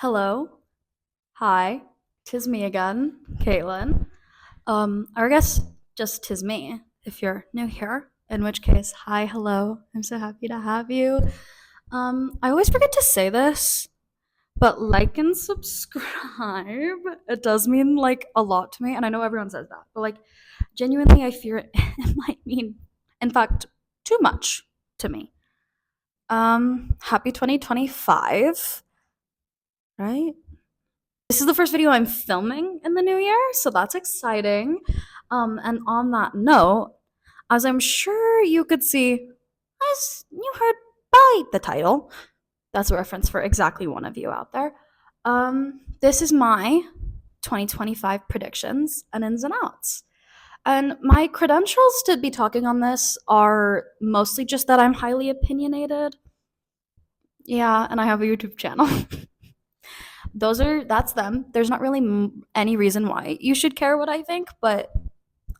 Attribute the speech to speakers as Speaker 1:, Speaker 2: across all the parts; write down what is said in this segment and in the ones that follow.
Speaker 1: Hello. Hi. Tis me again, Caitlyn. Or I guess just tis me if you're new here. In which case, hi, hello. I'm so happy to have you. I always forget to say this, but like and subscribe. It does mean like a lot to me, and I know everyone says that, but like genuinely, I fear it might mean, in fact, too much to me. Happy 2025, right? This is the first video I'm filming in the new year, so that's exciting. And on that note, as I'm sure you could see, as you heard by the title, that's a reference for exactly one of you out there. This is my 2025 predictions and ins and outs. And my credentials to be talking on this are mostly just that I'm highly opinionated. Yeah, and I have a YouTube channel. That's them. There's not really any reason why you should care what I think, but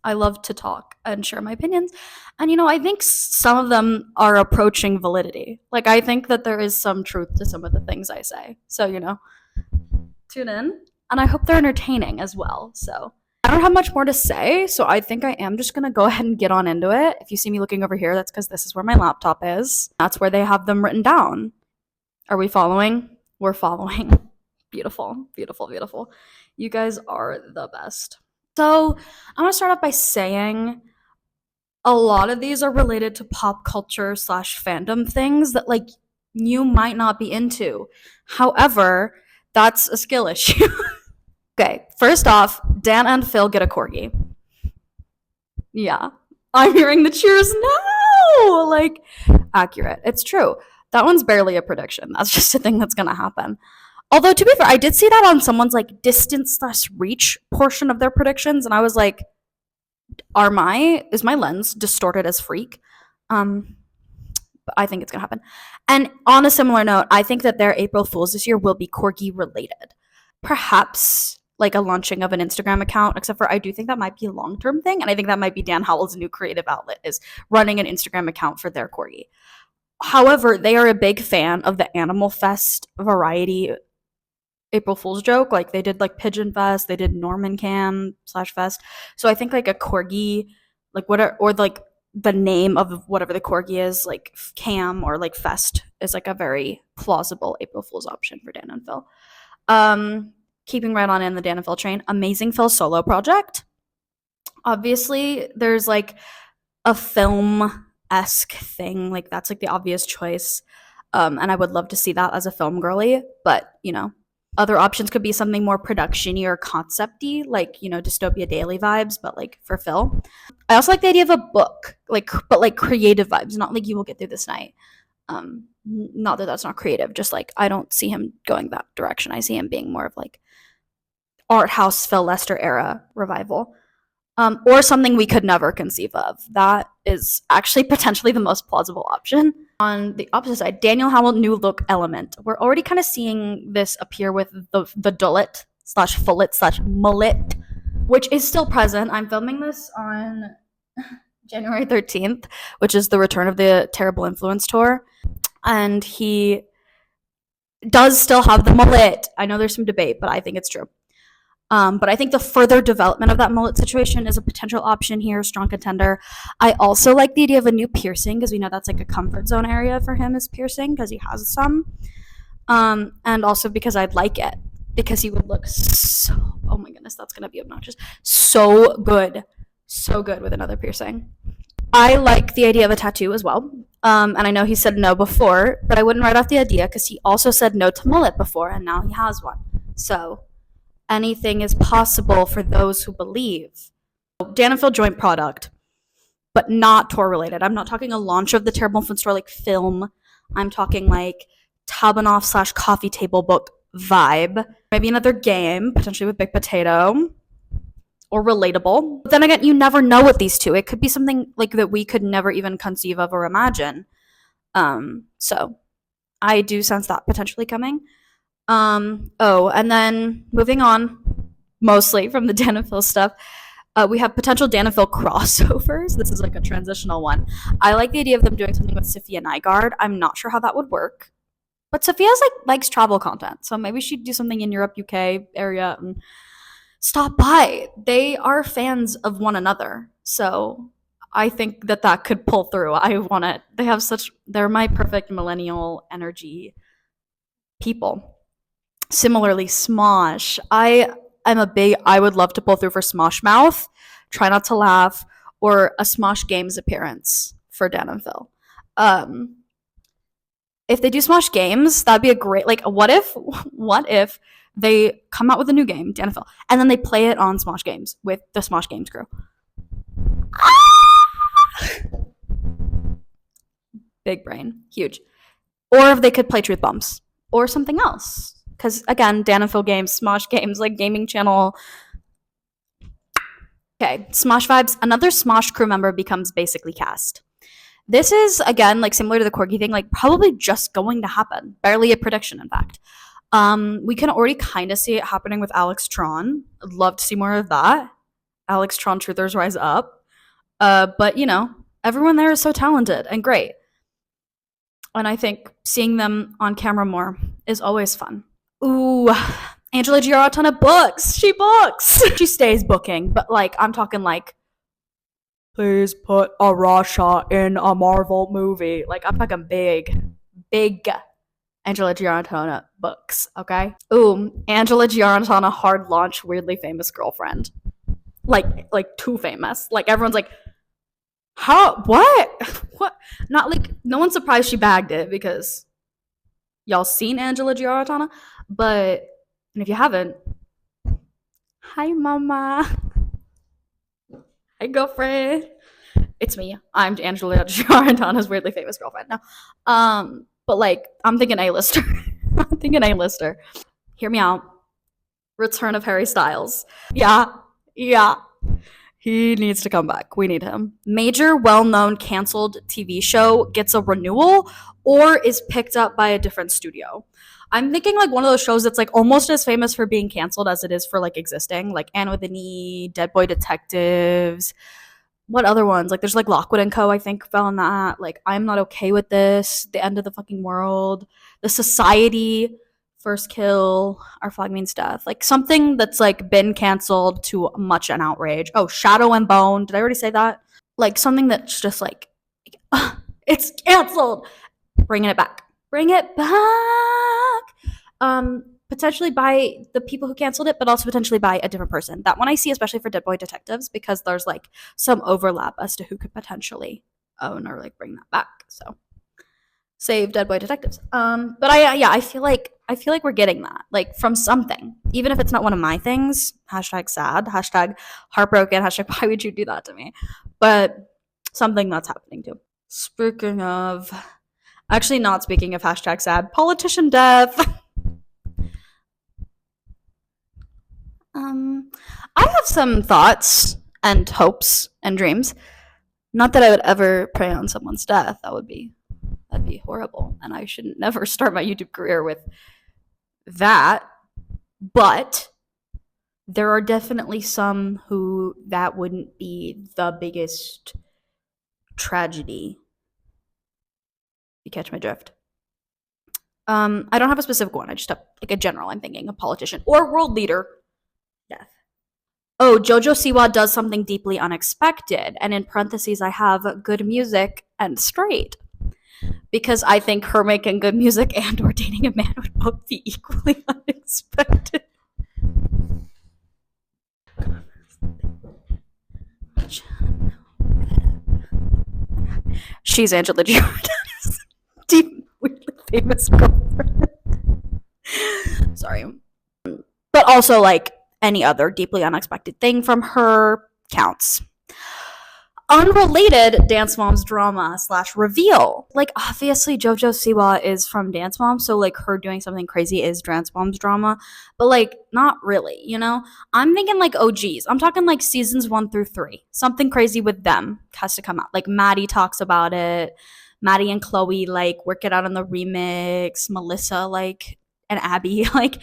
Speaker 1: I love to talk and share my opinions. And I think some of them are approaching validity. Like I think that there is some truth to some of the things I say. So, tune in. And I hope they're entertaining as well. So, I don't have much more to say, so I think I am just going to go ahead and get on into it. If you see me looking over here, that's because this is where my laptop is. That's where they have them written down. Are we following? We're following. Beautiful, beautiful, beautiful. You guys are the best. So, I'm going to start off by saying a lot of these are related to pop culture slash fandom things that, like, you might not be into. However, that's a skill issue. Okay, first off, Dan and Phil get a corgi. Yeah. I'm hearing the cheers now! Like, accurate. It's true. That one's barely a prediction. That's just a thing that's going to happen. Although, to be fair, I did see that on someone's like distance slash reach portion of their predictions, and I was like, is my lens distorted as freak? But I think it's gonna happen. And on a similar note, I think that their April Fools this year will be corgi related. Perhaps like a launching of an Instagram account, except for I do think that might be a long-term thing, and I think that might be Dan Howell's new creative outlet is running an Instagram account for their corgi. However, they are a big fan of the Animal Fest variety April Fool's joke. Like they did like Pigeon Fest, they did Norman Cam / Fest. So I think like a corgi, like whatever, or like the name of whatever the corgi is, like Cam or like Fest, is like a very plausible April Fool's option for Dan and Phil. Keeping right on in the Dan and Phil train, Amazing Phil solo project. Obviously, there's like a film-esque thing, like that's like the obvious choice. And I would love to see that as a film girly, but other options could be something more production-y or concept-y, like, Dystopia Daily vibes, but like for Phil. I also like the idea of a book, but like creative vibes, not like you will get through this night. Not that that's not creative, just like I don't see him going that direction. I see him being more of like art house Phil Lester era revival. Or something we could never conceive of. That is actually potentially the most plausible option. On the opposite side, Daniel Howell new look element. We're already kind of seeing this appear with the dullet / fullet / mullet, which is still present. I'm filming this on January 13th, which is the return of the Terrible Influence tour. And he does still have the mullet. I know there's some debate, but I think it's true. But I think the further development of that mullet situation is a potential option here, strong contender. I also like the idea of a new piercing, because we know that's like a comfort zone area for him is piercing, because he has some. And also because I'd like it, because he would look oh my goodness, that's going to be obnoxious. So good with another piercing. I like the idea of a tattoo as well. And I know he said no before, but I wouldn't write off the idea, because he also said no to mullet before, and now he has one. So anything is possible for those who believe. Dan and Phil joint product, but not tour related. I'm not talking a launch of the Terrible Influence store like film. I'm talking like Tabanoff / coffee table book vibe. Maybe another game, potentially with Big Potato, or relatable. But then again, you never know with these two. It could be something like that we could never even conceive of or imagine. So I do sense that potentially coming. And then moving on, mostly from the Dan and Phil stuff, we have potential Dan and Phil crossovers. This is like a transitional one. I like the idea of them doing something with Sophia Nygaard. I'm not sure how that would work. But Sophia's like likes travel content, so maybe she'd do something in Europe, UK area, and stop by. They are fans of one another, so I think that that could pull through. I want it. They have such. They're my perfect millennial energy people. Similarly, Smosh. I am a big. I would love to pull through for Smosh Mouth. Try not to laugh, or a Smosh Games appearance for Dan and Phil. Um, if they do Smosh Games, that'd be a great. Like, what if they come out with a new game, Dan and Phil, and then they play it on Smosh Games with the Smosh Games crew? Big brain, huge. Or if they could play Truth Bombs or something else. Because again, Dan and Phil games, Smosh Games, like gaming channel. Okay, Smosh vibes. Another Smosh crew member becomes basically cast. This is again like similar to the Corgi thing, like probably just going to happen. Barely a prediction, in fact. We can already kind of see it happening with Alex Tron. I'd love to see more of that. Alex Tron Truthers rise up. But you know, everyone there is so talented and great. And I think seeing them on camera more is always fun. Ooh, Angela Giarratana books. She books. She stays booking, but like I'm talking like, please put a Rasha in a Marvel movie. Like I'm talking big Angela Giarratana books. Okay. Ooh, Angela Giarratana hard launch weirdly famous girlfriend. Like too famous. Like everyone's like, how? What? Not like no one's surprised she bagged it because y'all seen Angela Giarratana, but and if you haven't, hi mama, hi girlfriend, it's me. I'm Angela Giarratana's weirdly famous girlfriend now. But like I'm thinking A-lister. I'm thinking A-lister. Hear me out. Return of Harry Styles. Yeah. He needs to come back. We need him. Major, well-known, canceled TV show gets a renewal or is picked up by a different studio. I'm thinking like one of those shows that's like almost as famous for being canceled as it is for like existing, like Anne with an E, Dead Boy Detectives. What other ones? Like there's like Lockwood and Co. I think fell in that. Like I'm not okay with this. The end of the fucking world. The Society. First Kill, Our Flag Means Death. Like something that's like been canceled to much an outrage. Oh, Shadow and Bone. Did I already say that? Like something that's just like, it's canceled. Bringing it back. Bring it back. Potentially by the people who canceled it, but also potentially by a different person. That one I see especially for Dead Boy Detectives because there's like some overlap as to who could potentially own or like bring that back. So save Dead Boy Detectives. But I feel like we're getting that like from something, even if it's not one of my things. Hashtag sad. Hashtag heartbroken. Hashtag why would you do that to me? But something that's happening too. Speaking of, actually not speaking of hashtag sad. Politician death. I have some thoughts and hopes and dreams. Not that I would ever pray on someone's death. That'd be horrible, and I should never start my YouTube career with that. But there are definitely some who that wouldn't be the biggest tragedy. You catch my drift? I don't have a specific one. I just have like a general. I'm thinking a politician or world leader death. Oh, Jojo Siwa does something deeply unexpected, and in parentheses I have good music and straight. Because I think her making good music and or dating a man would both be equally unexpected. She's Angela Giarratana's deep, weirdly famous girlfriend. Sorry. But also, like, any other deeply unexpected thing from her counts. Unrelated Dance Moms drama / reveal. Like, obviously, JoJo Siwa is from Dance Moms, so, like, her doing something crazy is Dance Moms drama. But, like, not really, you know? I'm thinking, like, OGs. I'm talking, like, seasons 1 through 3. Something crazy with them has to come out. Like, Maddie talks about it. Maddie and Chloe, like, work it out in the remix. Melissa, like, and Abby, like,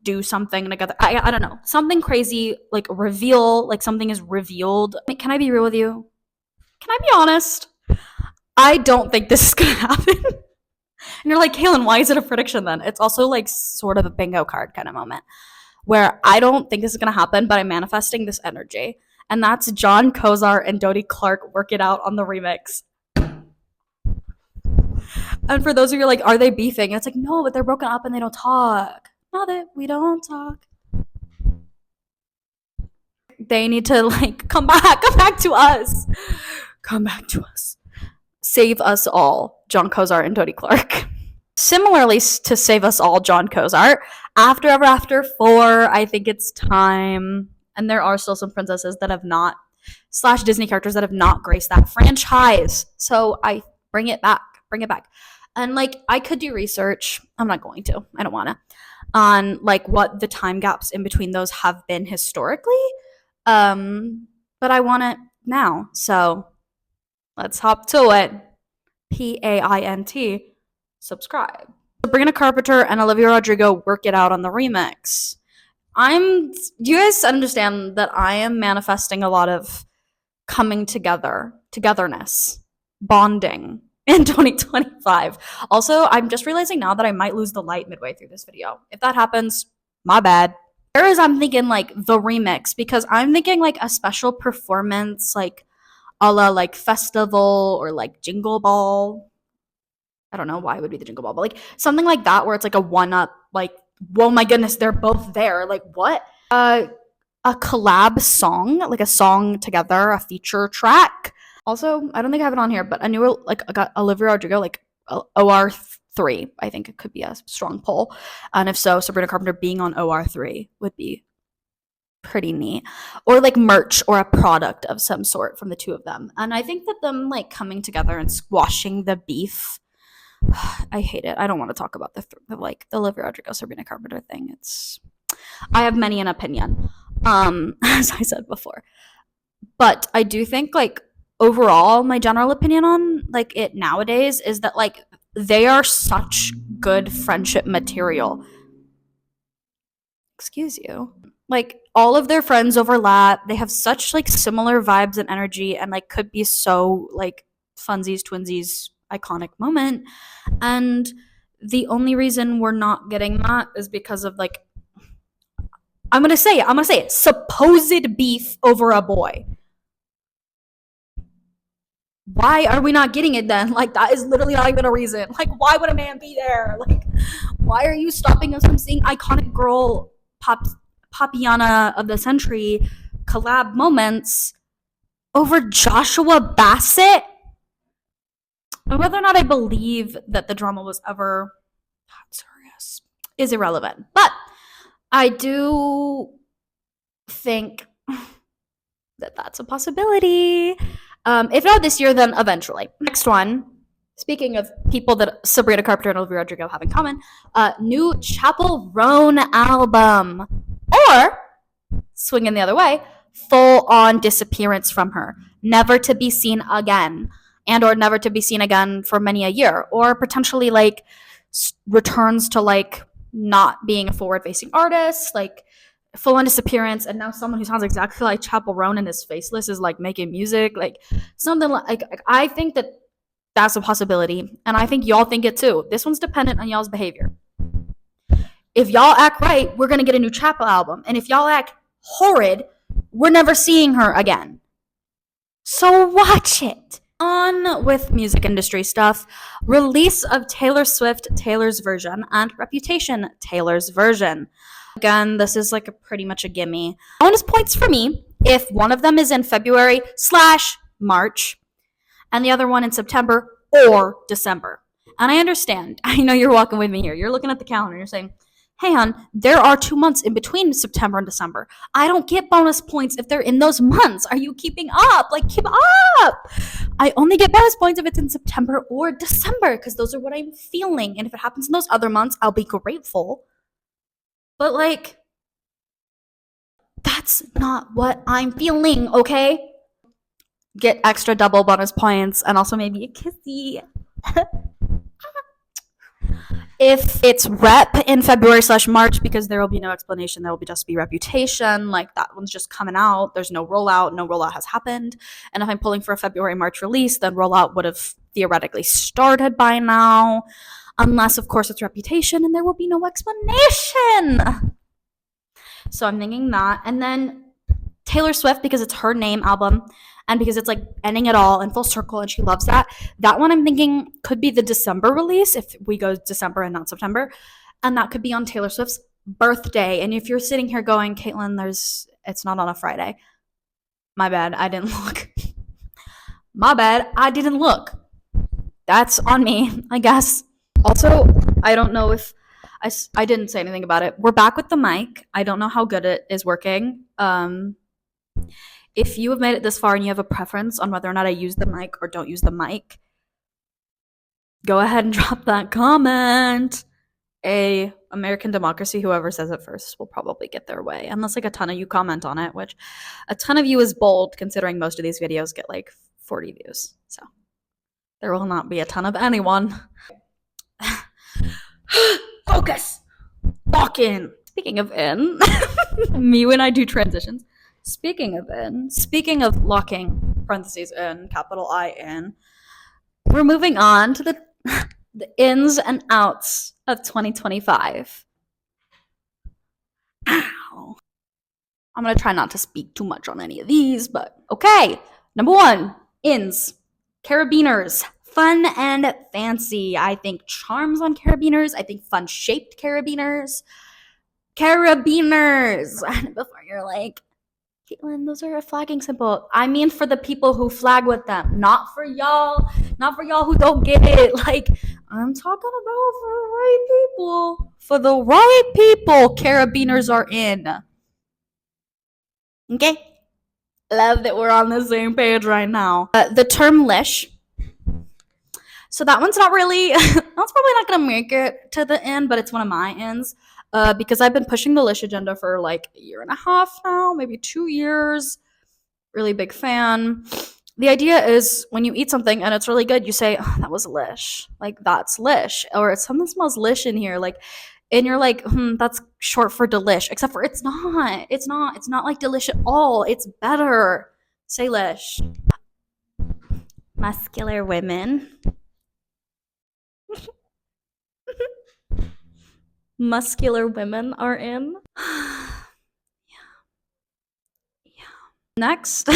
Speaker 1: do something together. I don't know. Something crazy, like reveal, like something is revealed. Can I be real with you? Can I be honest? I don't think this is gonna happen. And you're like, Caitlyn, why is it a prediction then? It's also like sort of a bingo card kind of moment where I don't think this is going to happen, but I'm manifesting this energy. And that's John Kozar and Dodie Clark work it out on the remix. And for those of you like, are they beefing? It's like, no, but they're broken up and they don't talk. No, that we don't talk. They need to like come back to us. Come back to us. Save us all, John Kozar and Dodie Clark. Similarly to Save Us All, John Kozar, After Ever After 4, I think it's time. And there are still some princesses that have not, / Disney characters that have not graced that franchise. So I bring it back. And like, I could do research. I'm not going to. I don't want to. On like what the time gaps in between those have been historically. But I want it now. So let's hop to it. PAINT. Subscribe. Sabrina Carpenter and Olivia Rodrigo work it out on the remix. Do you guys understand that I am manifesting a lot of coming together, togetherness, bonding in 2025. Also, I'm just realizing now that I might lose the light midway through this video. If that happens, my bad. Whereas I'm thinking like the remix, because I'm thinking like a special performance, like a la like festival or like Jingle Ball. I don't know why it would be the Jingle Ball, but like something like that where it's like a one-up, like, whoa, my goodness, they're both there. Like, what? A collab song, like a song together, a feature track. Also, I don't think I have it on here, but I knew like I got Olivia Rodrigo, like OR3. I think it could be a strong pull. And if so, Sabrina Carpenter being on OR3 would be pretty neat. Or like merch or a product of some sort from the two of them. And I think that them like coming together and squashing the beef, I hate it. I don't want to talk about the Olivia Rodrigo Sabrina Carpenter thing. I have many an opinion, as I said before. But I do think like overall, my general opinion on like it nowadays is that like they are such good friendship material. Excuse you. Like all of their friends overlap. They have such like similar vibes and energy, and like could be so like funsies, twinsies, iconic moment. And the only reason we're not getting that is because of like, I'm gonna say it, supposed beef over a boy. Why are we not getting it then? Like, that is literally not even a reason. Like, why would a man be there? Like, why are you stopping us from seeing iconic girl Popiana of the century collab moments over Joshua Bassett? And whether or not I believe that the drama was ever that serious is irrelevant. But I do think that that's a possibility. If not this year, then eventually. Next one. Speaking of people that Sabrina Carpenter and Olivia Rodrigo have in common, new Chappell Roan album. Or, swinging the other way, full-on disappearance from her. Never to be seen again. And or never to be seen again for many a year. Or potentially, like, returns to, like, not being a forward-facing artist, like, full-on disappearance, and now someone who sounds exactly like Chappell Roan and is faceless is, like, making music. Like, something like I think that that's a possibility, and I think y'all think it too. This one's dependent on y'all's behavior. If y'all act right, we're gonna get a new Chappell album, and if y'all act horrid, we're never seeing her again. So watch it. On with music industry stuff. Release of Taylor Swift, Taylor's version, and Reputation, Taylor's version. Again, this is like pretty much a gimme. Bonus points for me if one of them is in February/March and the other one in September or December. And I understand. I know you're walking with me here. You're looking at the calendar. You're saying, hey, hon, there are 2 months in between September and December. I don't get bonus points if they're in those months. Are you keeping up? Like, keep up. I only get bonus points if it's in September or December because those are what I'm feeling. And if it happens in those other months, I'll be grateful. But, like, that's not what I'm feeling, okay? Get extra double bonus points and also maybe a kissy. If it's rep in February/March, because there will be no explanation, there will just be Reputation. Like, that one's just coming out. There's no rollout. No rollout has happened. And if I'm pulling for a February/March release, then rollout would have theoretically started by now. unless, of course, it's Reputation, and there will be no explanation. So I'm thinking that. And then Taylor Swift, because it's her name album, and because it's like ending it all in full circle and she loves that. That one I'm thinking could be the December release if we go December and not September. And that could be on Taylor Swift's birthday. And if you're sitting here going, Caitlyn, it's not on a Friday. My bad, I didn't look. My bad, I didn't look. That's on me, I guess. Also, I don't know if I didn't say anything about it. We're back with the mic. I don't know how good it is working. If you have made it this far and you have a preference on whether or not I use the mic or don't use the mic, go ahead and drop that comment. American democracy, whoever says it first will probably get their way, unless like a ton of you comment on it, which a ton of you is bold considering most of these videos get like 40 views. So there will not be a ton of anyone. Focus. Lock in. Speaking of in, me when I do transitions. Speaking of locking, parentheses in, capital I in, we're moving on to the ins and outs of 2025. Ow. I'm going to try not to speak too much on any of these, but okay. Number one, ins. Carabiners. Fun and fancy. I think charms on carabiners. I think fun-shaped carabiners. Carabiners. And before you're like, Caitlyn, those are a flagging symbol. I mean for the people who flag with them, not for y'all who don't get it. Like, I'm talking about for the right people. For the right people, carabiners are in. Okay? Love that we're on the same page right now. The term lish. So that one's not really, that's probably not going to make it to the end, but it's one of my ends. Because I've been pushing the Lish agenda for like a year and a half now, maybe 2 years. Really big fan. The idea is when you eat something and it's really good, you say, oh, that was Lish. Like, that's Lish. Or something smells Lish in here. Like, and you're like, that's short for delish. Except for it's not. It's not like delish at all. It's better. Say Lish. Muscular women. Muscular women are in. Next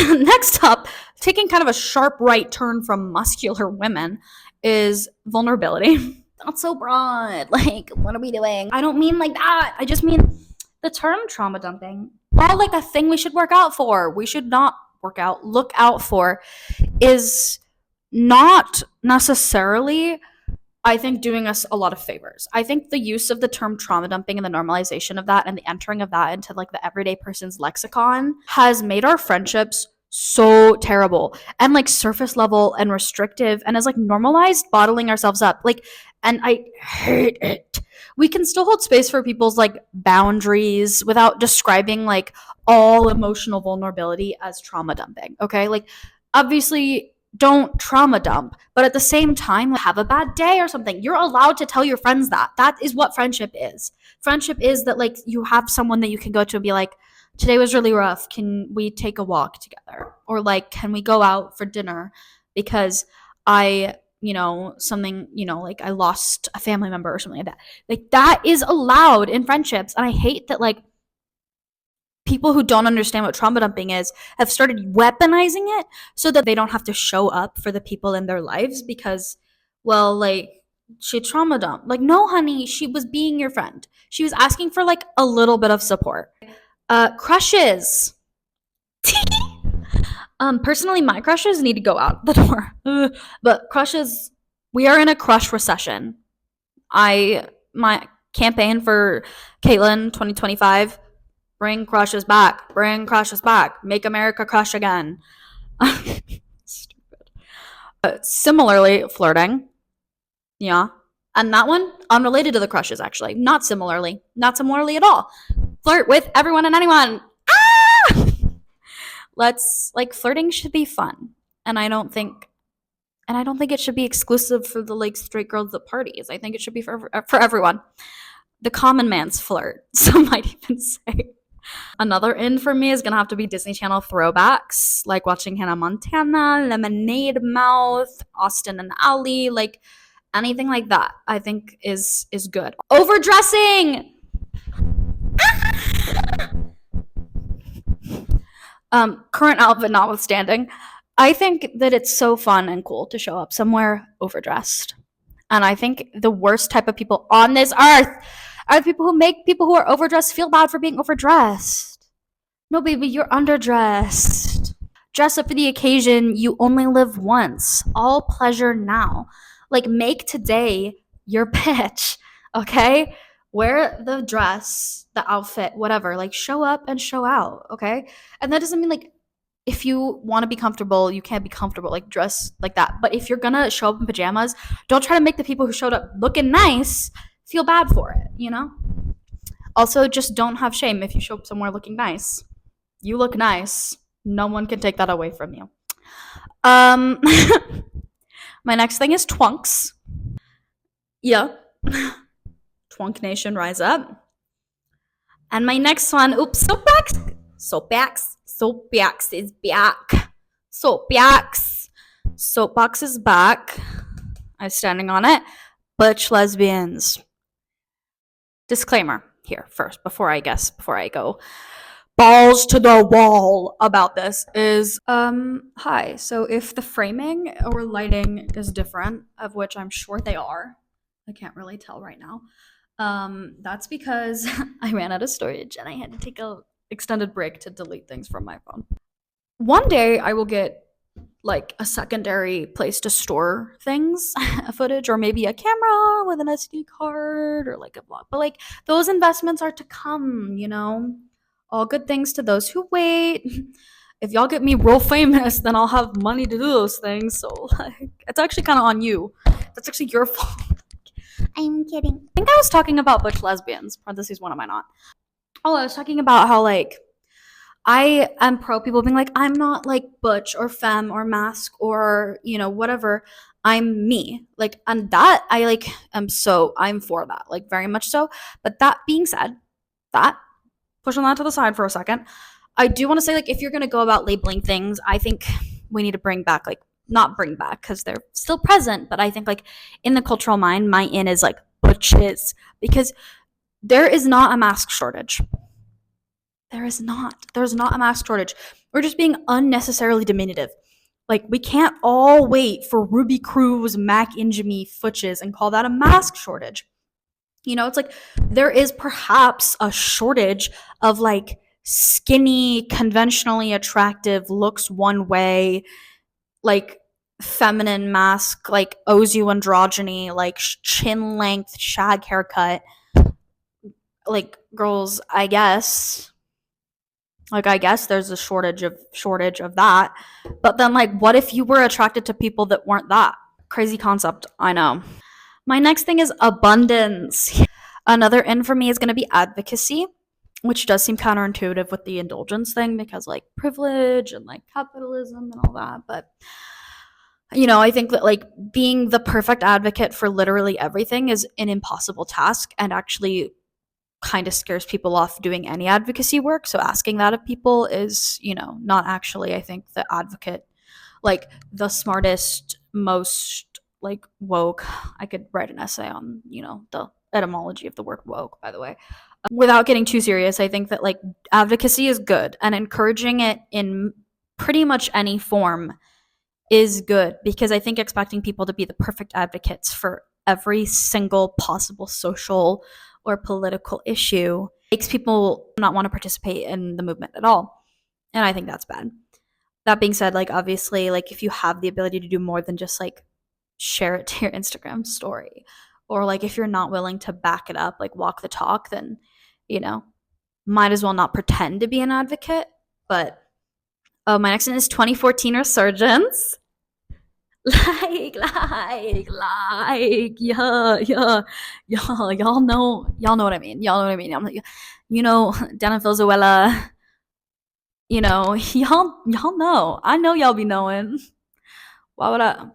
Speaker 1: up, taking kind of a sharp right turn from muscular women is vulnerability. Not so broad. Like, what are we doing? I don't mean like that. I just mean the term trauma dumping. All like a thing we should work out for. We should not look out for is not necessarily, I think, doing us a lot of favors. I think the use of the term trauma dumping and the normalization of that and the entering of that into like the everyday person's lexicon has made our friendships so terrible and like surface level and restrictive and has like normalized bottling ourselves up. Like, and I hate it. We can still hold space for people's like boundaries without describing like all emotional vulnerability as trauma dumping. Okay. Like, obviously, don't trauma dump, but at the same time, have a bad day or something. You're allowed to tell your friends that. That is what friendship is. Friendship is that like you have someone that you can go to and be like, today was really rough. Can we take a walk together? Or like, can we go out for dinner? Because I, something, like I lost a family member or something like that. Like, that is allowed in friendships. And I hate that like people who don't understand what trauma dumping is have started weaponizing it so that they don't have to show up for the people in their lives because, well, like, she trauma dumped. Like, no, honey, she was being your friend. She was asking for like a little bit of support. Crushes. Personally, my crushes need to go out the door. But crushes, we are in a crush recession. My campaign for Caitlyn 2025, bring crushes back. Make America crush again. Stupid. Similarly, flirting. Yeah. And that one, unrelated to the crushes, actually. Not similarly at all. Flirt with everyone and anyone. Flirting should be fun. And I don't think it should be exclusive for the like straight girls at parties. I think it should be for everyone. The common man's flirt, some might even say. Another in for me is gonna have to be Disney Channel throwbacks, like watching Hannah Montana, Lemonade Mouth, Austin and Ally. Like, Anything like that, I think is good. Overdressing. Current outfit notwithstanding, I think that it's so fun and cool to show up somewhere overdressed. And I think the worst type of people on this earth are the people who make people who are overdressed feel bad for being overdressed. No, baby, you're underdressed. Dress up for the occasion. You only live once. All pleasure now. Like, make today your pitch, okay? Wear the dress, the outfit, whatever. Like, show up and show out, okay? And that doesn't mean like if you want to be comfortable, you can't be comfortable, like dress like that. But if you're gonna show up in pajamas, don't try to make the people who showed up looking nice feel bad for it, you know? Also, just don't have shame if you show up somewhere looking nice. You look nice. No one can take that away from you. Um, my next thing is twunks. Yeah. Twunk Nation, rise up. And my next one, oops, soapbox is back. Soapbox is back. I'm standing on it. Butch lesbians. Disclaimer here first, before I go balls to the wall about this is hi. So if the framing or lighting is different, of which I'm sure they are, I can't really tell right now. That's because I ran out of storage and I had to take a extended break to delete things from my phone. One day I will get like a secondary place to store things, footage, or maybe a camera with an SD card or like a vlog. But like those investments are to come, you know? All good things to those who wait. If y'all get me real famous, then I'll have money to do those things. So like it's actually kind of on you. That's actually your fault. I'm kidding. I think I was talking about butch lesbians. Parentheses, when am I not? Oh, I was talking about how like I am pro people being like, I'm not like butch or femme or mask or, you know, whatever. I'm me. Like, and that I like am so, I'm for that, like very much so. But that being said, that, pushing that to the side for a second, I do want to say, like, if you're going to go about labeling things, I think we need to bring back, like, not bring back because they're still present, but I think, like, in the cultural mind, my in is like butches because there is not a mask shortage. There's not a mask shortage. We're just being unnecessarily diminutive. Like, we can't all wait for Ruby Cruz, Mac Injimy Futches and call that a mask shortage. You know, it's like there is perhaps a shortage of like skinny, conventionally attractive looks one way, like feminine mask, like owes you androgyny, like chin length, shag haircut. Like girls, I guess there's a shortage of that. But then like what if you were attracted to people that weren't that? Crazy concept, I know. My next thing is abundance. Another in for me is going to be advocacy, which does seem counterintuitive with the indulgence thing because like privilege and like capitalism and all that. But you know, I think that like being the perfect advocate for literally everything is an impossible task and actually kind of scares people off doing any advocacy work. So asking that of people is, you know, not actually, I think, the advocate, like the smartest, most like woke. I could write an essay on, you know, the etymology of the word woke, by the way. Without getting too serious, I think that like advocacy is good and encouraging it in pretty much any form is good because I think expecting people to be the perfect advocates for every single possible social or political issue makes people not want to participate in the movement at all. And I think that's bad. That being said, like obviously, like if you have the ability to do more than just like share it to your Instagram story, or like if you're not willing to back it up, like walk the talk, then, you know, might as well not pretend to be an advocate. But oh, my next one is 2014 resurgence. Like, yeah, y'all know what I mean. I'm like, you know, Dana Venezuela, you know, y'all know. I know y'all be knowing. Why would I?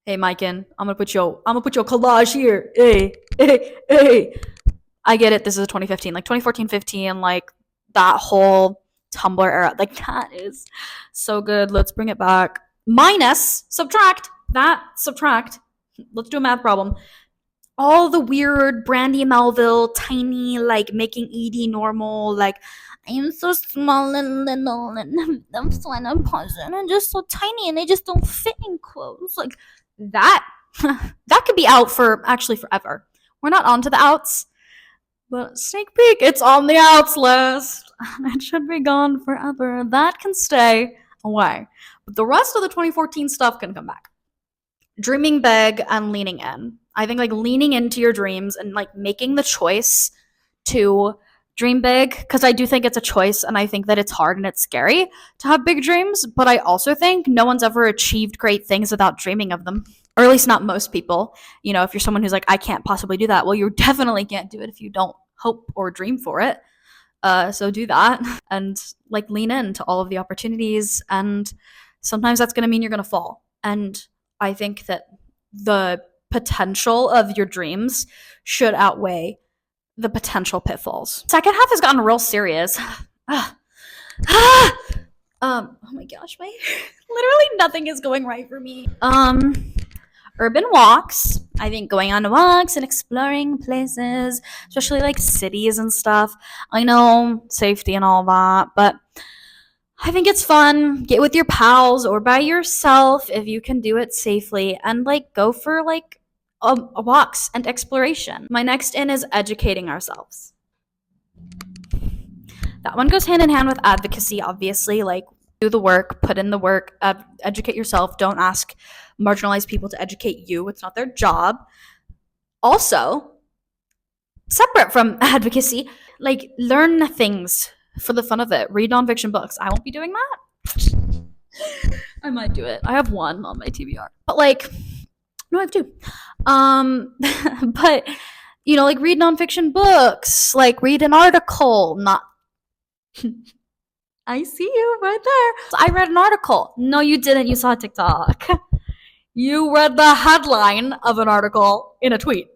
Speaker 1: Hey, Miken, I'm gonna put your collage here. Hey. I get it. This is 2015, like 2014, 15, like that whole Tumblr era. Like that is so good. Let's bring it back. Minus, subtract. Let's do a math problem. All the weird Brandy Melville, tiny, like making Edie normal, like I am so small and little and I'm so unimportant and just so tiny and they just don't fit in clothes. Like that that could be out for actually forever. We're not on to the outs, but sneak peek, it's on the outs list. It should be gone forever. That can stay away. But the rest of the 2014 stuff can come back. Dreaming big and leaning in. I think like leaning into your dreams and like making the choice to dream big, because I do think it's a choice and I think that it's hard and it's scary to have big dreams, but I also think no one's ever achieved great things without dreaming of them. Or at least not most people. You know, if you're someone who's like, I can't possibly do that, well, you definitely can't do it if you don't hope or dream for it. So do that and like lean into all of the opportunities. And sometimes that's going to mean you're going to fall. And I think that the potential of your dreams should outweigh the potential pitfalls. Second half has gotten real serious. Oh my gosh, my literally nothing is going right for me. Urban walks. I think going on walks and exploring places, especially like cities and stuff. I know safety and all that, but I think it's fun. Get with your pals or by yourself if you can do it safely and like go for like walks and exploration. My next in is educating ourselves. That one goes hand in hand with advocacy, obviously. Like, do the work, put in the work, educate yourself. Don't ask marginalized people to educate you, it's not their job. Also, separate from advocacy, like, learn things for the fun of it. Read nonfiction books. I won't be doing that. I might do it. I have one on my TBR. But, like, no, I have two. But, you know, like, read nonfiction books. Like, read an article, not I see you right there. I read an article. No, you didn't. You saw TikTok. You read the headline of an article in a tweet.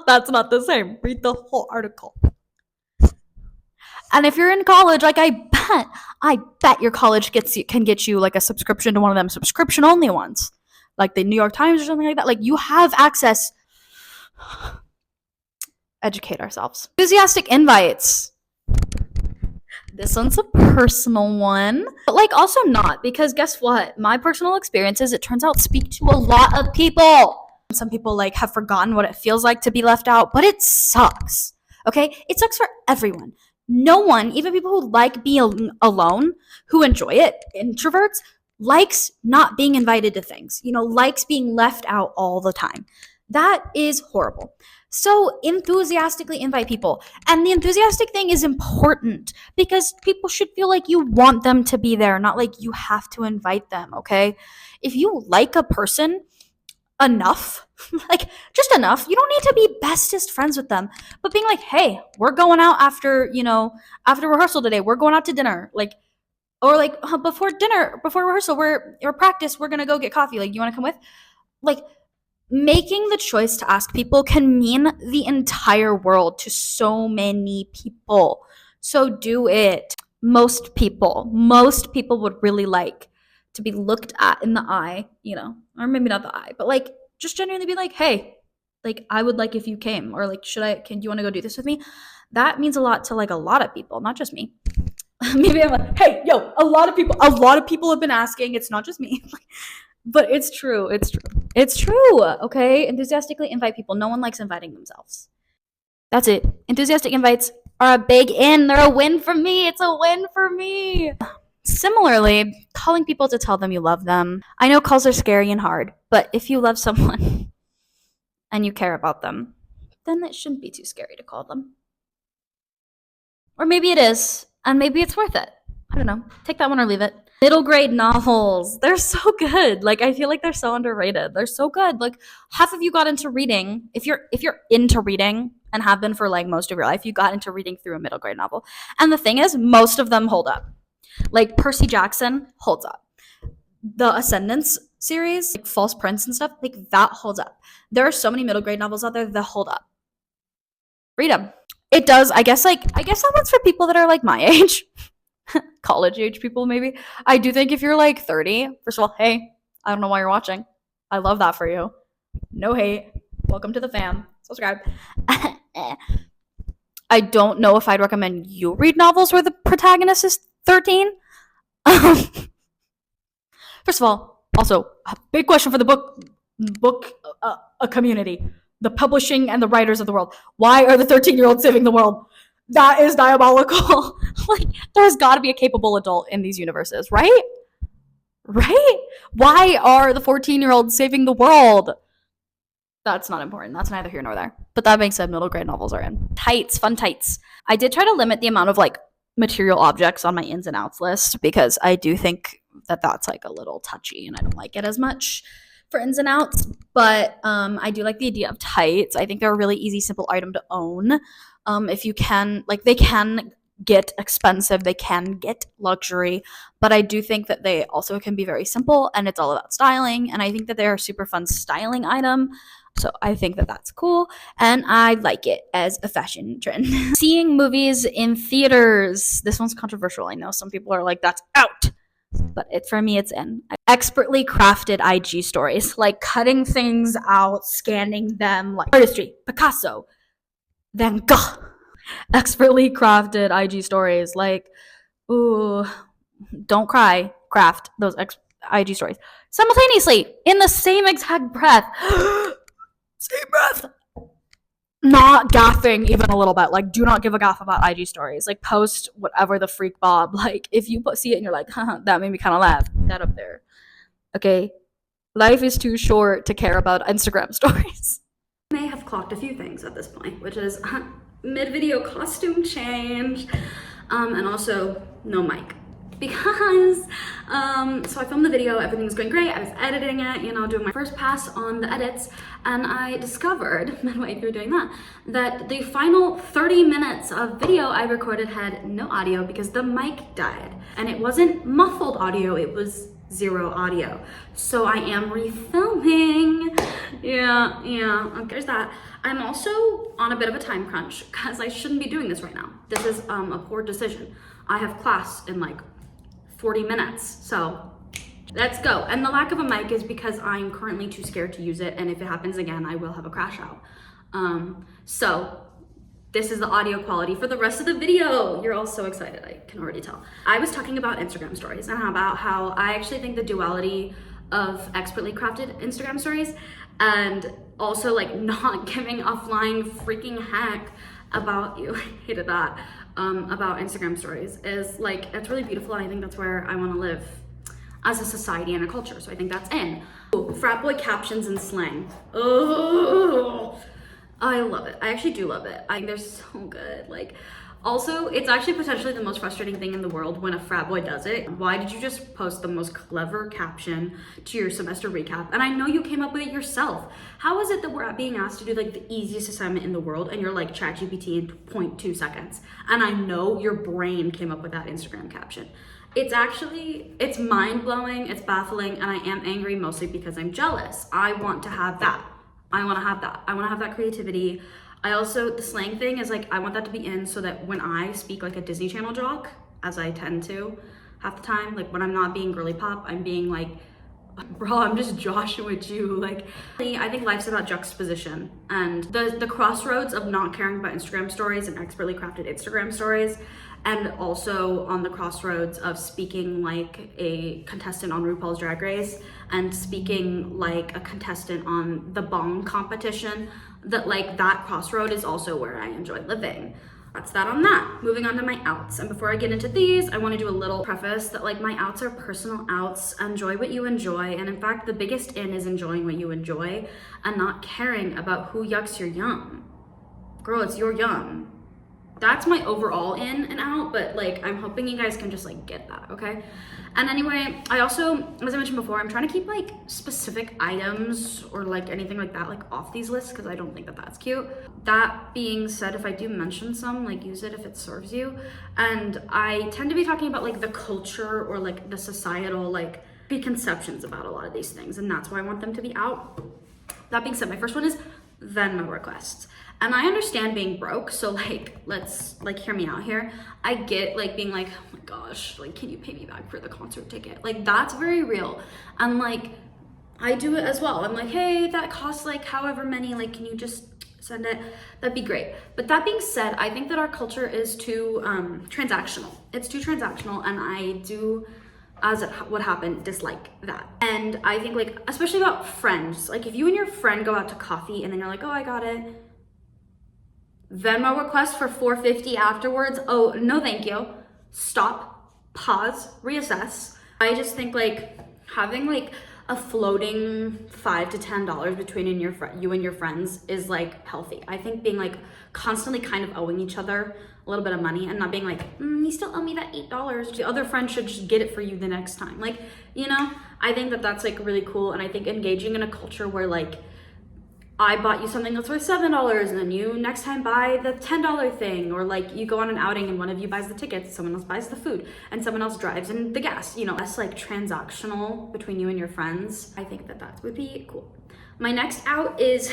Speaker 1: That's not the same. Read the whole article. And if you're in college, like I bet your college can get you like a subscription to one of them subscription only ones, like the New York Times or something like that. Like you have access. Educate ourselves. Enthusiastic invites. This one's a personal one, but like also not, because guess what? My personal experiences, it turns out, speak to a lot of people. Some people like have forgotten what it feels like to be left out, but it sucks. Okay? It sucks for everyone. No one, even people who like being alone, who enjoy it, introverts, likes not being invited to things, you know, likes being left out all the time. That is horrible. So enthusiastically invite people. And the enthusiastic thing is important because people should feel like you want them to be there, not like you have to invite them, okay? If you like a person enough, like just enough, you don't need to be bestest friends with them. But being like, hey, we're going out after, you know, after rehearsal today, we're going out to dinner. Like, or like before dinner, before rehearsal, or practice, we're gonna go get coffee. Like, you wanna come with? Like, making the choice to ask people can mean the entire world to so many people. So do it. Most people would really like to be looked at in the eye, you know, or maybe not the eye, but like just genuinely be like, hey, like I would like if you came, or like, do you want to go do this with me? That means a lot to like a lot of people, not just me. Maybe I'm like, hey, yo, a lot of people have been asking. It's not just me. But it's true. It's true. Okay. Enthusiastically invite people. No one likes inviting themselves. That's it. Enthusiastic invites are a big in. They're a win for me. It's a win for me. Similarly, calling people to tell them you love them. I know calls are scary and hard, but if you love someone and you care about them, then it shouldn't be too scary to call them. Or maybe it is, and maybe it's worth it. I don't know. Take that one or leave it. Middle grade novels. They're so good. Like, I feel like they're so underrated. They're so good. Like, half of you got into reading. If you're into reading and have been for like most of your life, you got into reading through a middle grade novel. And the thing is, most of them hold up. Like Percy Jackson holds up. The Ascendants series, like False Prince and stuff, like that holds up. There are so many middle grade novels out there that hold up. Read them. It does. I guess that one's for people that are like my age. College age people, maybe. I do think if you're like 30, first of all, hey, I don't know why you're watching. I love that for you. No hate. Welcome to the fam. Subscribe. I don't know if I'd recommend you read novels where the protagonist is 13. First of all, also a big question for the book community, the publishing and the writers of the world. Why are the 13-year-olds saving the world? That is diabolical. Like, there's got to be a capable adult in these universes, right? Right? Why are the 14-year-olds saving the world? That's not important. That's neither here nor there. But that being said, middle grade novels are in. Tights, fun tights. I did try to limit the amount of like material objects on my ins and outs list because I do think that that's like a little touchy and I don't like it as much for ins and outs. But I do like the idea of tights. I think they're a really easy, simple item to own. If you can, like, they can get expensive, they can get luxury, but I do think that they also can be very simple and it's all about styling. And I think that they're a super fun styling item. So I think that that's cool, and I like it as a fashion trend. Seeing movies in theaters. This one's controversial. I know some people are like, that's out. But for me, it's in. Expertly crafted IG stories, like cutting things out, scanning them, like artistry, Picasso, Van Gogh. Expertly crafted IG stories, like, ooh, don't cry, craft those IG stories simultaneously in the same exact breath. Same breath. Not gaffing even a little bit. Like, do not give a gaff about IG stories. Like, post whatever the freak bob. Like, if you see it and you're like, that made me kind of laugh. That up there. Okay. Life is too short to care about Instagram stories. I may have clocked a few things at this point, which is mid-video costume change, and also no mic. Because, so I filmed the video, everything was going great, I was editing it, doing my first pass on the edits, and I discovered, midway through doing that the final 30 minutes of video I recorded had no audio because the mic died. And it wasn't muffled audio, it was zero audio. So I am refilming. Yeah, there's that. I'm also on a bit of a time crunch because I shouldn't be doing this right now. This is a poor decision. I have class in like 40 minutes, so let's go. And the lack of a mic is because I'm currently too scared to use it, and if it happens again, I will have a crash out. So this is the audio quality for the rest of the video. You're all so excited, I can already tell. I was talking about Instagram stories and about how I actually think the duality of expertly crafted Instagram stories and also like not giving a flying freaking heck about you, I hated that, about Instagram stories is like, it's really beautiful, and I think that's where I want to live as a society and a culture. So I think that's in. Ooh, frat boy captions and slang. Oh, I love it. I actually do love it. I think they're so good. Like, also, it's actually potentially the most frustrating thing in the world when a frat boy does it. Why did you just post the most clever caption to your semester recap? And I know you came up with it yourself. How is it that we're being asked to do like the easiest assignment in the world and you're like ChatGPT in 0.2 seconds? And I know your brain came up with that Instagram caption. It's mind-blowing, it's baffling, and I am angry mostly because I'm jealous. I want to have that. I want to have that creativity. I also, the slang thing is like, I want that to be in so that when I speak like a Disney Channel jock, as I tend to half the time, like when I'm not being girly pop, I'm being like, bro, I'm just joshing with you. Like, I think life's about juxtaposition and the crossroads of not caring about Instagram stories and expertly crafted Instagram stories, and also on the crossroads of speaking like a contestant on RuPaul's Drag Race and speaking like a contestant on the Bong competition. That crossroad is also where I enjoy living. That's that on that. Moving on to my outs. And before I get into these, I want to do a little preface that like my outs are personal outs. Enjoy what you enjoy. And in fact, the biggest in is enjoying what you enjoy and not caring about who yucks your yum. Girl, it's your yum. That's my overall in and out, but like I'm hoping you guys can just like get that, okay? And anyway, I also, as I mentioned before, I'm trying to keep like specific items or like anything like that like off these lists because I don't think that that's cute. That being said, if I do mention some, like use it if it serves you. And I tend to be talking about like the culture or like the societal like preconceptions about a lot of these things, and that's why I want them to be out. That being said, my first one is Venmo requests. And I understand being broke, so like, let's like hear me out here. I get like being like, oh my gosh, like, can you pay me back for the concert ticket? Like, that's very real. And like, I do it as well. I'm like, hey, that costs like however many, like, can you just send it? That'd be great. But that being said, I think that our culture is too transactional. It's too transactional, and I do, as it would happen, dislike that. And I think, like, especially about friends, like if you and your friend go out to coffee and then you're like, oh, I got it, Venmo request for $4.50 afterwards. Oh, no, thank you. Stop, pause, reassess. I just think like having like a floating $5 to $10 between you and your friends is like healthy. I think being like constantly kind of owing each other a little bit of money and not being like, you still owe me that $8. The other friend should just get it for you the next time. Like, you know, I think that that's like really cool. And I think engaging in a culture where like, I bought you something that's worth $7 and then you next time buy the $10 thing, or like you go on an outing and one of you buys the tickets, someone else buys the food, and someone else drives in the gas, you know, less like transactional between you and your friends. I think that that would be cool. My next out is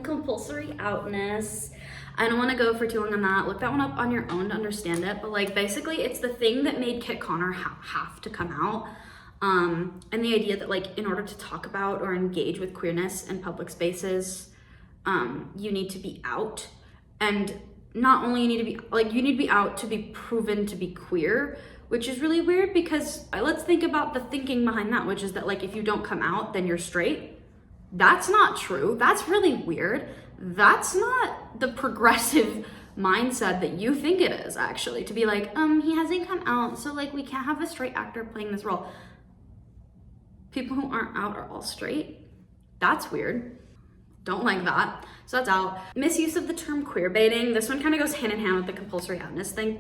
Speaker 1: compulsory outness. I don't want to go for too long on that. Look that one up on your own to understand it, but like basically it's the thing that made Kit Connor have to come out. And the idea that like in order to talk about or engage with queerness in public spaces, you need to be out, and not only you need to be like, you need to be out to be proven to be queer, which is really weird because let's think about the thinking behind that, which is that like if you don't come out then you're straight. That's not true. That's really weird. That's not the progressive mindset that you think it is, actually, to be like, he hasn't come out, so like we can't have a straight actor playing this role. People who aren't out are all straight. That's weird. Don't like that. So that's out. Misuse of the term queer baiting. This one kind of goes hand in hand with the compulsory outness thing,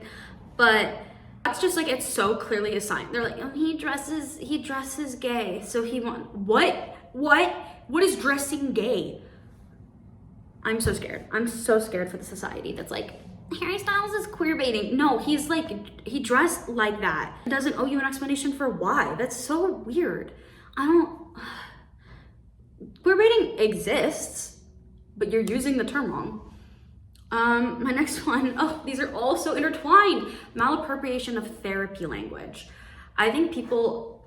Speaker 1: but that's just like, it's so clearly a sign. They're like, he dresses gay, so he what is dressing gay? I'm so scared. I'm so scared for the society that's like, Harry Styles is queer baiting. No, he's like, he dressed like that. He doesn't owe you an explanation for why. That's so weird. Queer baiting exists, but you're using the term wrong. My next one, these are all so intertwined. Malappropriation of therapy language. I think people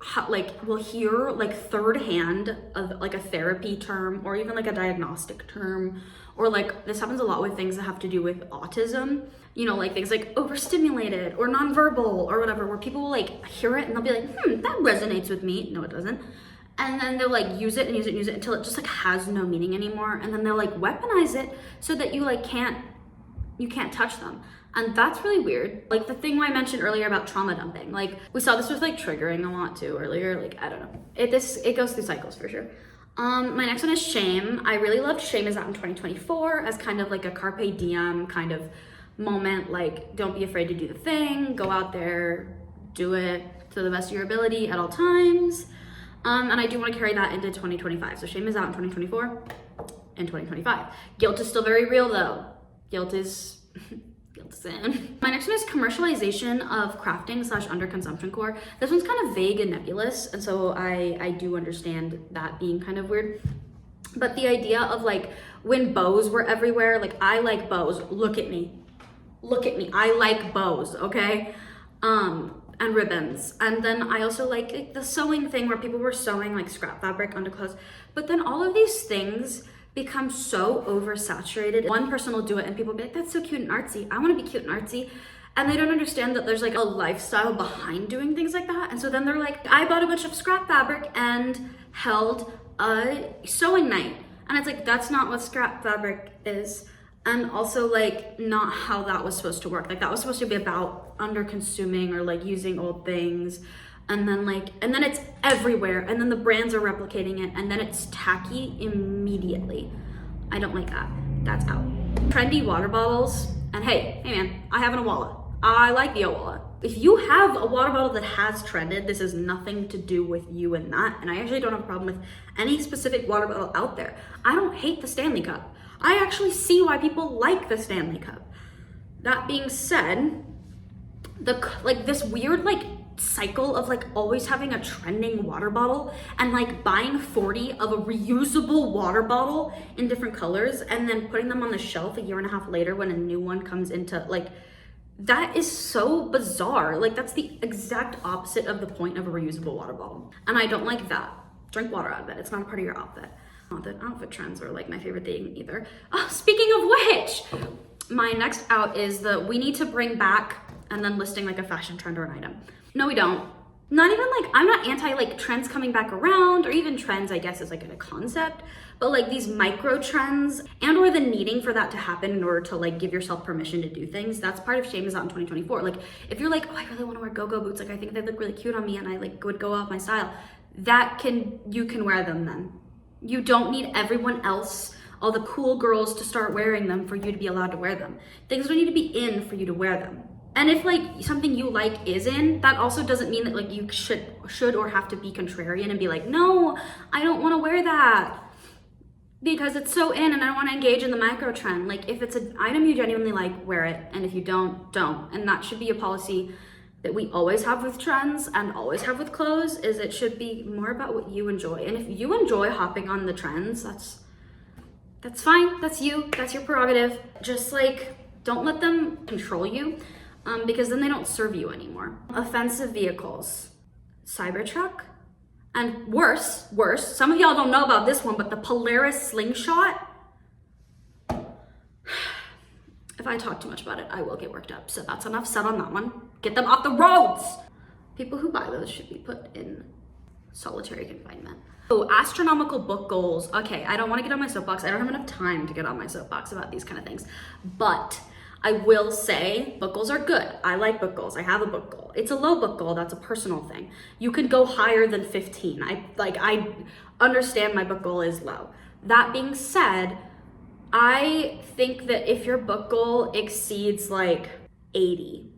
Speaker 1: will hear like third hand of like a therapy term, or even like a diagnostic term, or like this happens a lot with things that have to do with autism, you know, like things like overstimulated or nonverbal or whatever, where people will like hear it and they'll be like, that resonates with me. No, it doesn't. And then they'll like use it and use it and use it until it just like has no meaning anymore. And then they'll like weaponize it so that you like can't touch them. And that's really weird. Like the thing I mentioned earlier about trauma dumping, like we saw this was like triggering a lot too earlier. Like, I don't know. It goes through cycles for sure. My next one is shame. I really loved Shame Is Out in 2024 as kind of like a carpe diem kind of moment. Like, don't be afraid to do the thing, go out there, do it to the best of your ability at all times. And I do want to carry that into 2025. So Shame Is Out in 2024 and 2025. Guilt is still very real though. Guilt is in. My next one is commercialization of crafting / underconsumption core. This one's kind of vague and nebulous, and so I do understand that being kind of weird. But the idea of like when bows were everywhere, like I like bows, look at me, I like bows, okay? And ribbons. And then I also like the sewing thing where people were sewing like scrap fabric onto clothes. But then all of these things become so oversaturated. One person will do it and people will be like, that's so cute and artsy. I want to be cute and artsy. And they don't understand that there's like a lifestyle behind doing things like that. And so then they're like, I bought a bunch of scrap fabric and held a sewing night. And it's like, that's not what scrap fabric is. And also like not how that was supposed to work. Like that was supposed to be about under consuming or like using old things. And then it's everywhere, and then the brands are replicating it, and then it's tacky immediately. I don't like that. That's out. Trendy water bottles, and hey man, I have an Awala. I like the Awala. If you have a water bottle that has trended, this has nothing to do with you and that, and I actually don't have a problem with any specific water bottle out there. I don't hate the Stanley Cup. I actually see why people like the Stanley Cup. That being said, this weird cycle of like always having a trending water bottle and like buying 40 of a reusable water bottle in different colors and then putting them on the shelf a year and a half later when a new one comes into like, that is so bizarre. Like that's the exact opposite of the point of a reusable water bottle. And I don't like that. Drink water out of it. It's not a part of your outfit. Oh, the outfit trends are like my favorite thing either. Oh, speaking of which, my next out is we need to bring back, and then listing like a fashion trend or an item. No, we don't. Not even like, I'm not anti like trends coming back around, or even trends, I guess, is like a concept, but like these micro trends and or the needing for that to happen in order to like give yourself permission to do things. That's part of Shame Is Out in 2024. Like if you're like, oh, I really want to wear go-go boots, like I think they look really cute on me and I like would go off my style, you can wear them then. You don't need everyone else, all the cool girls, to start wearing them for you to be allowed to wear them. Things don't need to be in for you to wear them. And if like something you like is in, that also doesn't mean that like you should or have to be contrarian and be like, no, I don't want to wear that because it's so in and I don't want to engage in the micro trend. Like if it's an item you genuinely like, wear it. And if you don't. And that should be a policy that we always have with trends and always have with clothes, is it should be more about what you enjoy. And if you enjoy hopping on the trends, that's fine. That's you. That's your prerogative. Just like, don't let them control you. Because then they don't serve you anymore. Offensive vehicles, Cybertruck, and worse, some of y'all don't know about this one, but the Polaris slingshot. If I talk too much about it, I will get worked up. So that's enough said on that one. Get them off the roads. People who buy those should be put in solitary confinement. Oh, astronomical book goals. Okay, I don't want to get on my soapbox. I don't have enough time to get on my soapbox about these kind of things, but I will say book goals are good. I like book goals. I have a book goal. It's a low book goal. That's a personal thing. You could go higher than 15. I understand my book goal is low. That being said, I think that if your book goal exceeds like 80,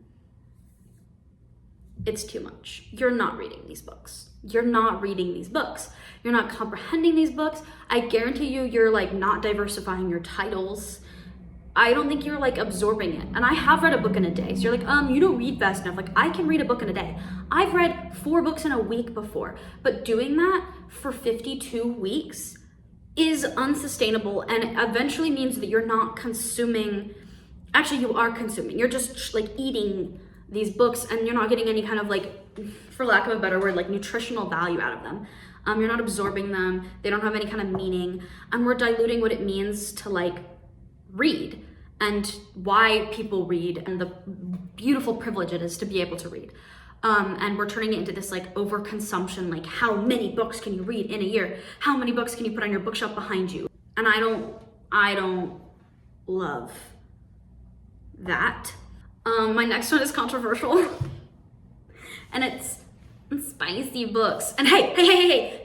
Speaker 1: it's too much. You're not reading these books. You're not reading these books. You're not comprehending these books. I guarantee you're like not diversifying your titles. I don't think you're like absorbing it. And I have read a book in a day. So you're like, you don't read fast enough. Like I can read a book in a day. I've read 4 books in a week before, but doing that for 52 weeks is unsustainable and eventually means that you're not consuming. Actually, you are consuming. You're just like eating these books and you're not getting any kind of like, for lack of a better word, like nutritional value out of them. You're not absorbing them. They don't have any kind of meaning. And we're diluting what it means to like read and why people read and the beautiful privilege it is to be able to read. And we're turning it into this like overconsumption, like how many books can you read in a year? How many books can you put on your bookshelf behind you? And I don't love that. My next one is controversial and it's spicy books. And hey,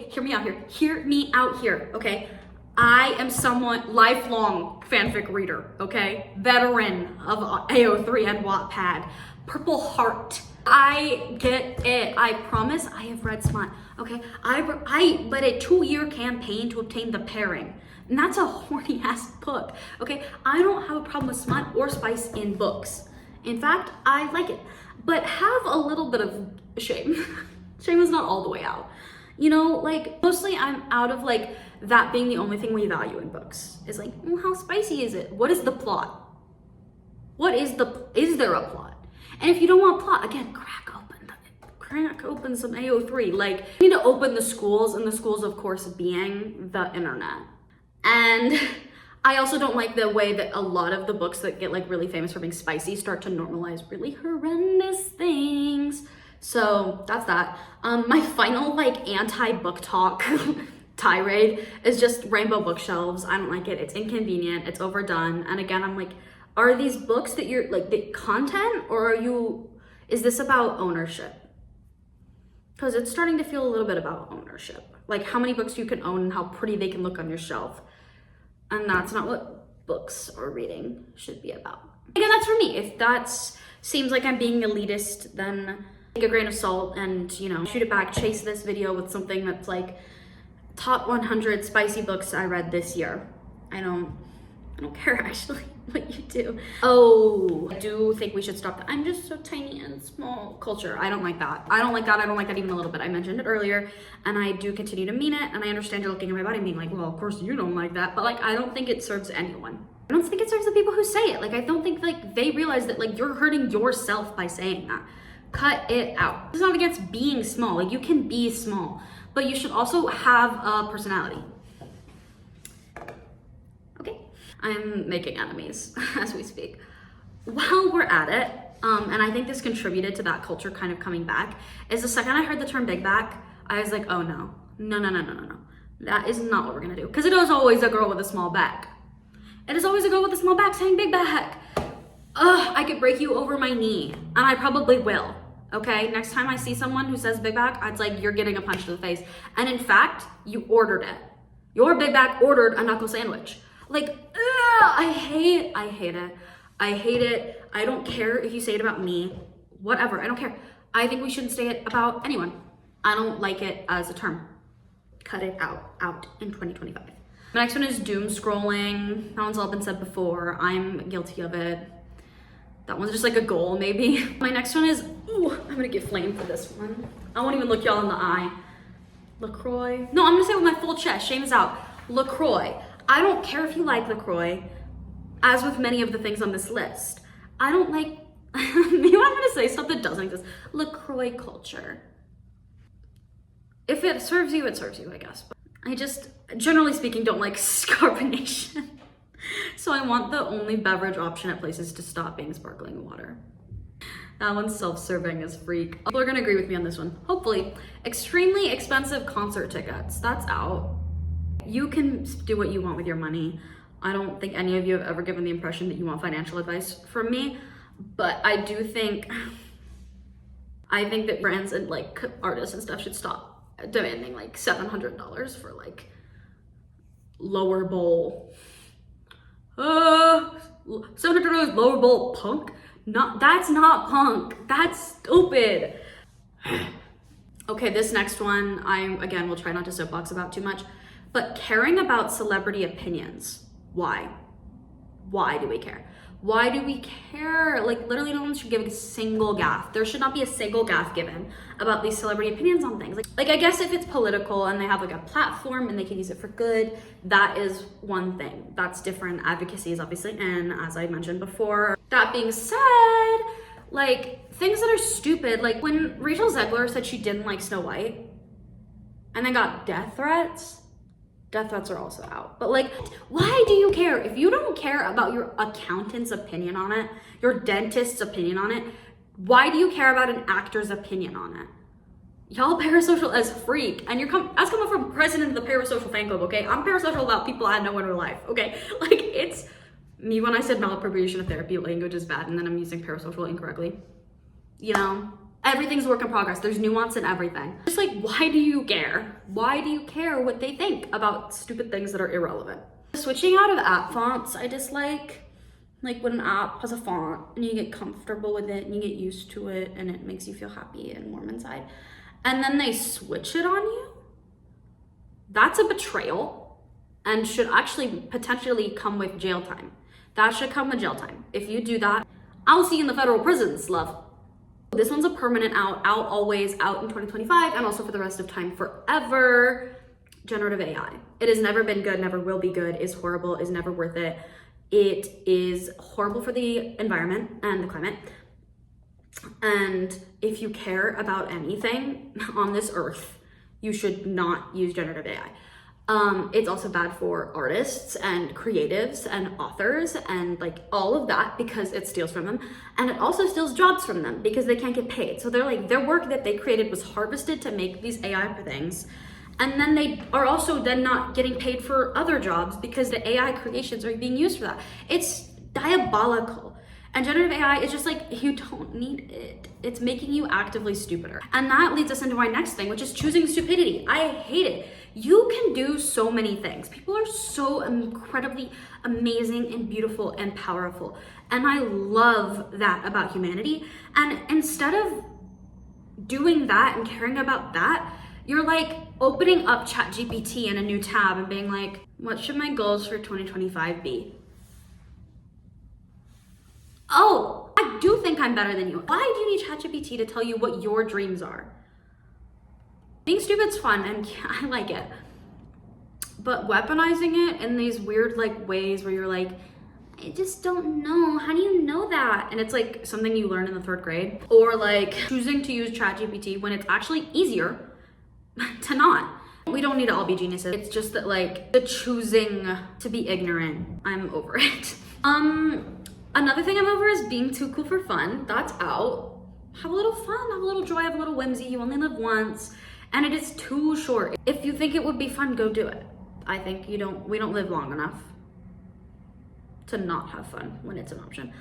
Speaker 1: hear me out here. Hear me out here, okay? I am someone, lifelong fanfic reader, okay? Veteran of AO3 and Wattpad. Purple Heart. I get it. I promise I have read smut, okay? I led a 2-year campaign to obtain The Pairing. And that's a horny ass book, okay? I don't have a problem with smut or spice in books. In fact, I like it. But have a little bit of shame. Shame is not all the way out. You know, like mostly I'm out of like that being the only thing we value in books. Is like, well, how spicy is it? What is the plot? Is there a plot? And if you don't want plot, again, crack open some AO3. Like, you need to open the schools, and the schools, of course, being the internet. And I also don't like the way that a lot of the books that get like really famous for being spicy start to normalize really horrendous things. So that's that. My final like anti-book talk tirade is just rainbow bookshelves. I don't like it. It's inconvenient. It's overdone. And again, I'm like, are these books that you're like the content, or is this about ownership? Because it's starting to feel a little bit about ownership. Like how many books you can own and how pretty they can look on your shelf. And that's not what books or reading should be about. Again, that's for me. If that seems like I'm being elitist, then take a grain of salt and, you know, shoot it back, chase this video with something that's like top 100 spicy books I read this year. I don't care actually what you do. Oh, I do think we should stop that I'm just so tiny and small culture. I don't like that. I don't like that even a little bit. I mentioned it earlier and I do continue to mean it, and I understand you're looking at my body and being like, well, of course you don't like that, but like I don't think it serves anyone. I don't think it serves the people who say it. Like I don't think like they realize that like you're hurting yourself by saying that. Cut it out. It's not against being small. Like you can be small, but you should also have a personality. Okay, I'm making enemies as we speak. While we're at it, and I think this contributed to that culture kind of coming back, is the second I heard the term big back, I was like, oh no. That is not what we're gonna do. Because it is always a girl with a small back. It is always a girl with a small back saying big back. Ugh, I could break you over my knee, and I probably will. Okay, next time I see someone who says big back, it's like you're getting a punch to the face. And in fact, you ordered it. Your big back ordered a knuckle sandwich. Like, ugh, I hate it. I don't care if you say it about me, whatever, I don't care. I think we shouldn't say it about anyone. I don't like it as a term. Cut it out in 2025. The next one is doom scrolling. That one's all been said before. I'm guilty of it. That one's just like a goal, maybe. My next one is, ooh, I'm gonna get flamed for this one. I won't even look y'all in the eye. LaCroix. No, I'm gonna say it with my full chest. Shame is out. LaCroix. I don't care if you like LaCroix, as with many of the things on this list. I don't like, maybe I'm gonna say stuff that doesn't exist. LaCroix culture. If it serves you, it serves you, I guess. But I just, generally speaking, don't like carbonation. So I want the only beverage option at places to stop being sparkling water. That one's self-serving as freak. People are gonna agree with me on this one, hopefully. Extremely expensive concert tickets, that's out. You can do what you want with your money. I don't think any of you have ever given the impression that you want financial advice from me, but I do think, that brands and like artists and stuff should stop demanding like $700 for like lower bowl. $700 lower bowl punk? That's not punk. That's stupid. Okay, this next one, again, will try not to soapbox about too much, but caring about celebrity opinions. Why? Why do we care? Why do we care? Like, literally no one should give a single gaffe. There should not be a single gaffe given about these celebrity opinions on things. Like I guess if it's political and they have like a platform and they can use it for good, that is one thing. That's different. Advocacy is obviously in, as I mentioned before. That being said, like things that are stupid, like when Rachel Zegler said she didn't like Snow White and then got death threats are also out. But like, why do you care? If you don't care about your accountant's opinion on it, your dentist's opinion on it, why do you care about an actor's opinion on it? Y'all parasocial as freak, and that's coming from president of the parasocial fan club, okay? I'm parasocial about people I know in real life, okay? Like, it's me when I said malappropriation of therapy language is bad, and then I'm using parasocial incorrectly. You know? Everything's a work in progress. There's nuance in everything. Just like, why do you care? Why do you care what they think about stupid things that are irrelevant? Switching out of app fonts, I dislike. Like when an app has a font and you get comfortable with it and you get used to it and it makes you feel happy and warm inside. And then they switch it on you. That's a betrayal and should actually potentially come with jail time. That should come with jail time. If you do that, I'll see you in the federal prisons, love. This one's a permanent out always, out in 2025, and also for the rest of time forever. Generative AI. It has never been good, never will be good, is horrible, is never worth it. It is horrible for the environment and the climate. And if you care about anything on this earth, you should not use generative AI. It's also bad for artists and creatives and authors and like all of that because it steals from them, and it also steals jobs from them because they can't get paid. So they're like, their work that they created was harvested to make these AI things, and then they are also then not getting paid for other jobs because the AI creations are being used for that. It's diabolical. And generative AI is just like, you don't need it. It's making you actively stupider. And that leads us into my next thing, which is choosing stupidity. I hate it. You can do so many things. People are so incredibly amazing and beautiful and powerful. And I love that about humanity. And instead of doing that and caring about that, you're like opening up ChatGPT in a new tab and being like, what should my goals for 2025 be? Oh, I do think I'm better than you. Why do you need ChatGPT to tell you what your dreams are? Being stupid's fun and yeah, I like it. But weaponizing it in these weird like ways where you're like, I just don't know. How do you know that? And it's like something you learn in the 3rd grade. Or like choosing to use ChatGPT when it's actually easier to not. We don't need to all be geniuses. It's just that like the choosing to be ignorant, I'm over it. Another thing I'm over is being too cool for fun. That's out. Have a little fun, have a little joy, have a little whimsy. You only live once and it is too short. If you think it would be fun, go do it. I think we don't live long enough to not have fun when it's an option.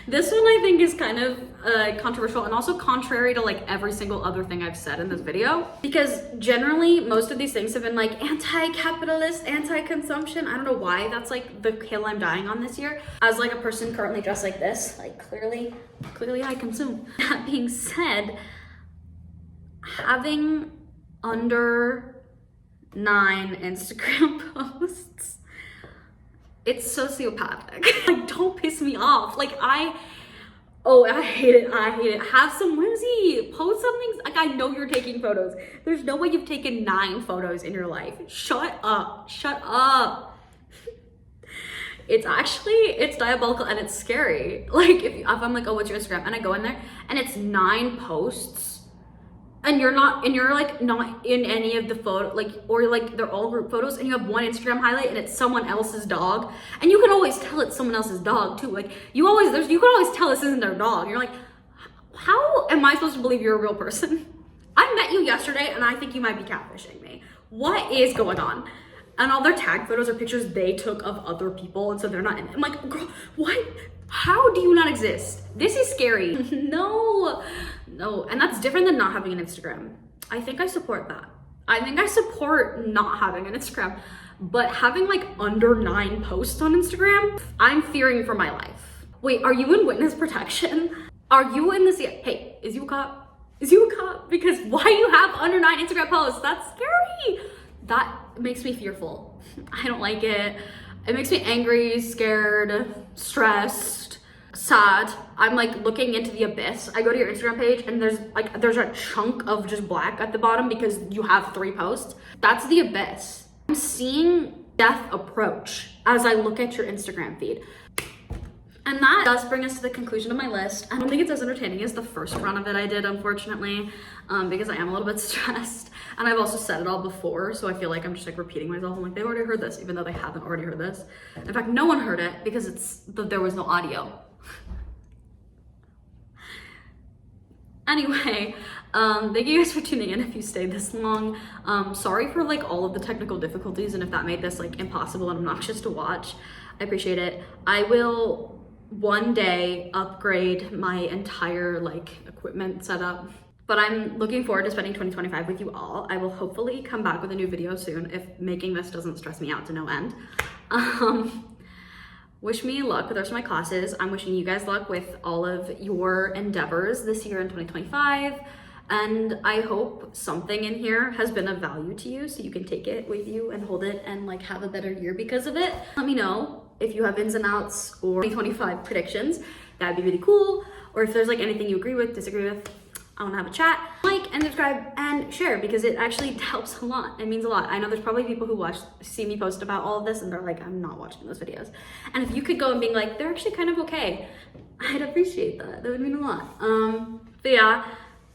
Speaker 1: This one I think is kind of controversial and also contrary to like every single other thing I've said in this video, because generally most of these things have been like anti-capitalist, anti-consumption. I don't know why that's like the hill I'm dying on this year as like a person currently dressed like this. Like clearly I consume. That being said, having under 9 Instagram posts, it's sociopathic. Like, don't piss me off. Like, I hate it. I hate it. Have some whimsy. Post something. Like, I know you're taking photos. There's no way you've taken 9 photos in your life. Shut up. Shut up. It's diabolical and it's scary. Like, if I'm like, oh, what's your Instagram? And I go in there and it's 9 posts. And you're not in any of the photo, like, or like they're all group photos and you have one Instagram highlight and it's someone else's dog. And you can always tell it's someone else's dog too. Like you can always tell this isn't their dog. You're like, how am I supposed to believe you're a real person? I met you yesterday and I think you might be catfishing me. What is going on? And all their tag photos are pictures they took of other people and so they're not in it. I'm like, girl, what? How do you not exist? This is scary. No, and that's different than not having an Instagram. I think I support that. I think I support not having an Instagram, but having like under 9 posts on Instagram, I'm fearing for my life. Wait, are you in witness protection? Are you in this? Hey, is you a cop? Is you a cop? Because why you have under 9 Instagram posts? That's scary. That makes me fearful. I don't like it. It makes me angry, scared, stressed, sad. I'm like looking into the abyss. I go to your Instagram page and there's a chunk of just black at the bottom because you have 3 posts. That's the abyss. I'm seeing death approach as I look at your Instagram feed. And that does bring us to the conclusion of my list. I don't think it's as entertaining as the first run of it I did, unfortunately, because I am a little bit stressed. And I've also said it all before, so I feel like I'm just like repeating myself. I'm like, they've already heard this, even though they haven't already heard this. In fact, no one heard it because there was no audio. Anyway, thank you guys for tuning in if you stayed this long. Sorry for like all of the technical difficulties and if that made this like impossible and obnoxious to watch. I appreciate it. I will one day upgrade my entire like equipment setup, but I'm looking forward to spending 2025 with you all. I will hopefully come back with a new video soon if making this doesn't stress me out to no end. Wish me luck with the rest of my classes. I'm wishing you guys luck with all of your endeavors this year in 2025. And I hope something in here has been of value to you so you can take it with you and hold it and like have a better year because of it. Let me know if you have ins and outs or 2025 predictions. That'd be really cool. Or if there's like anything you agree with, disagree with, I want to have a chat. Like and subscribe and share because it actually helps a lot. It means a lot. I know there's probably people who see me post about all of this and they're like, I'm not watching those videos. And if you could go and being like, they're actually kind of okay, I'd appreciate that. That would mean a lot. But yeah,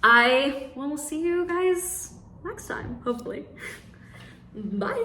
Speaker 1: I will see you guys next time, hopefully. Bye.